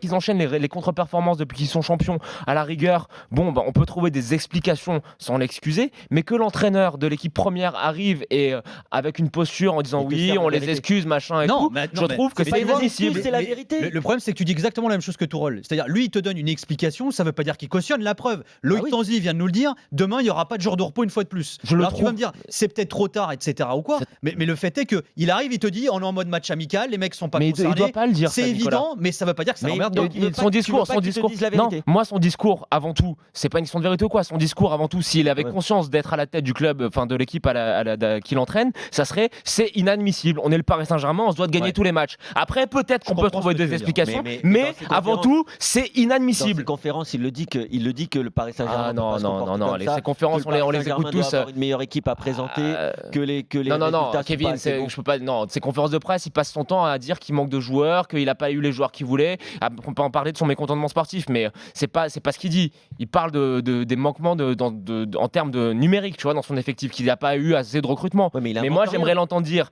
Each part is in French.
qu'ils enchaînent les contre-performances depuis qu'ils sont champions, à la rigueur, bon, on peut trouver des explications sans l'excuser, mais que l'entraîneur de l'équipe première arrive et avec une posture en disant oui, on les excuse, machin et tout, je trouve que c'est inadmissible. C'est la vérité. Le problème, c'est que tu dis exactement la même chose que Tourelle. C'est-à-dire, lui, il te donne une explication, ça ne veut pas dire qu'il cautionne. La preuve, Loïc Tanzi vient de nous le dire, demain, il n'y aura pas de jour de repos une fois de plus. Alors tu vas me dire, c'est peut-être trop tard, etc. ou quoi, mais le fait est qu'il arrive, il te dit, on est en mode match amical, les mecs sont pas concernés. Il doit pas le dire. C'est évident, mais ça veut pas dire que ça emmerde. Son discours. Non, moi, son discours, avant tout, c'est pas une question de vérité ou quoi. Son discours, avant tout, s'il avait conscience d'être à la tête du club, enfin de l'équipe qu'il entraîne, ça serait c'est inadmissible. On est le Paris Saint-Germain, on se doit de gagner tous les matchs. Après, peut-être qu'on peut trouver des explications, mais avant tout, c'est inadmissible. Dans ses conférences, il le dit que le Paris Saint-Germain. Non. Ces conférences, on les écoute tous. Avoir une meilleure équipe à présenter que les. Non, Kevin, je peux pas. Non, ces conférences de presse, il passe son temps à dire qu'il manque de joueurs, qu'il a pas eu les joueurs qu'il voulait. On peut en parler de son mécontentement sportif, mais c'est pas ce qu'il dit. Il parle des manquements en termes de numérique, tu vois, dans son effectif, qu'il n'a pas eu assez de recrutement. Mais moi, j'aimerais l'entendre dire.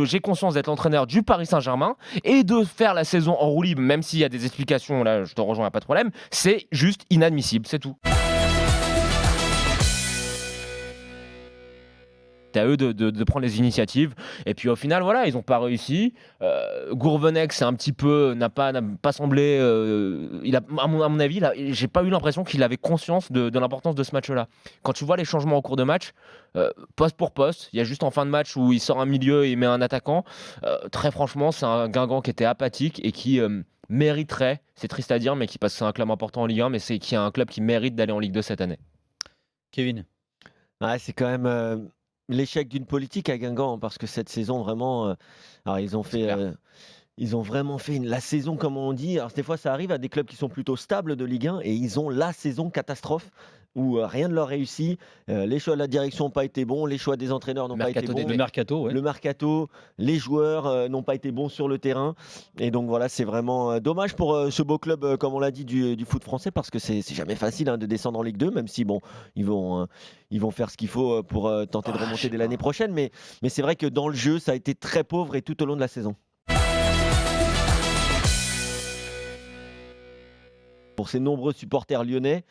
J'ai conscience d'être l'entraîneur du Paris Saint-Germain et de faire la saison en roue libre, même s'il y a des explications. Là, je te rejoins, pas de problème. C'est juste inadmissible, c'est tout. À eux de prendre les initiatives et puis au final voilà, ils n'ont pas réussi. Gourvenec c'est un petit peu n'a pas semblé il a, à mon avis là, j'ai pas eu l'impression qu'il avait conscience de l'importance de ce match-là. Quand tu vois les changements au cours de match, poste pour poste, il y a juste en fin de match où il sort un milieu et il met un attaquant, très franchement c'est un Guingamp qui était apathique et qui mériterait, c'est triste à dire mais qui passe, c'est un club important en Ligue 1 mais c'est qui est un club qui mérite d'aller en Ligue 2 cette année. Kevin. C'est quand même l'échec d'une politique à Guingamp, parce que cette saison vraiment, alors ils ont vraiment fait la saison comme on dit. Alors des fois ça arrive à des clubs qui sont plutôt stables de Ligue 1 et ils ont la saison catastrophe où rien ne leur réussit. Les choix de la direction n'ont pas été bons, les choix des entraîneurs n'ont pas été bons. Le mercato, les joueurs n'ont pas été bons sur le terrain. Et donc voilà, c'est vraiment dommage pour ce beau club, comme on l'a dit, du foot français, parce que c'est jamais facile de descendre en Ligue 2, même si bon, ils vont faire ce qu'il faut pour tenter de remonter dès l'année prochaine. Mais c'est vrai que dans le jeu, ça a été très pauvre et tout au long de la saison. Pour ces nombreux supporters lyonnais,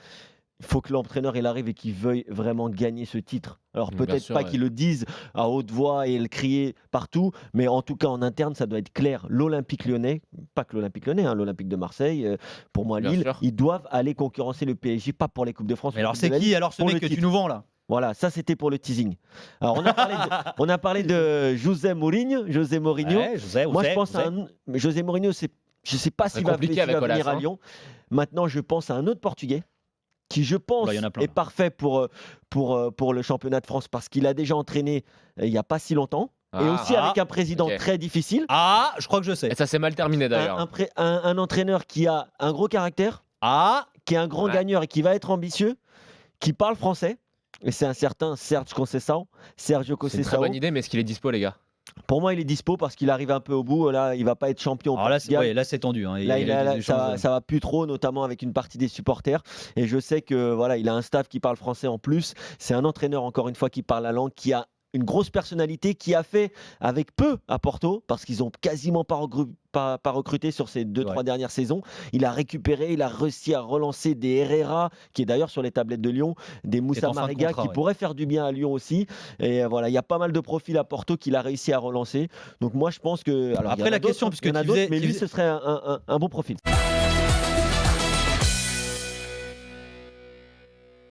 il faut que l'entraîneur il arrive et qu'il veuille vraiment gagner ce titre. Alors peut-être pas qu'ils le disent à haute voix et le crier partout, mais en tout cas en interne ça doit être clair. L'Olympique lyonnais, pas que l'Olympique lyonnais, l'Olympique de Marseille, pour moi Lille, ils doivent aller concurrencer le PSG, pas pour les Coupes de France. Mais alors c'est qui alors ce mec que tu nous vends là? Voilà, ça c'était pour le teasing. Alors on a parlé de José Mourinho. Moi je pense à José Mourinho, je ne sais pas s'il va venir à Lyon. Maintenant je pense à un autre Portugais qui je pense est parfait pour le championnat de France, parce qu'il a déjà entraîné il n'y a pas si longtemps. Et aussi avec un président très difficile. Je crois que je sais. Et ça s'est mal terminé d'ailleurs. Un entraîneur qui a un gros caractère, qui est un grand gagneur et qui va être ambitieux, qui parle français. Et c'est un certain Sergio Conceição. C'est une très bonne idée, mais est-ce qu'il est dispo, les gars? Pour moi, il est dispo parce qu'il arrive un peu au bout. Là, il va pas être champion. Alors là, c'est tendu. Ça va plus trop, notamment avec une partie des supporters. Et je sais que voilà, il a un staff qui parle français en plus. C'est un entraîneur, encore une fois, qui parle la langue, qui a une grosse personnalité, qui a fait avec peu à Porto, parce qu'ils ont quasiment pas recruté sur ces 2-3 dernières saisons. Il a récupéré, il a réussi à relancer des Herrera, qui est d'ailleurs sur les tablettes de Lyon, des Moussa Marega, qui pourraient faire du bien à Lyon aussi. Et voilà, il y a pas mal de profils à Porto qu'il a réussi à relancer. Donc moi, je pense que... Alors, après la question, puisque tu disais... mais lui, ce serait un bon profil.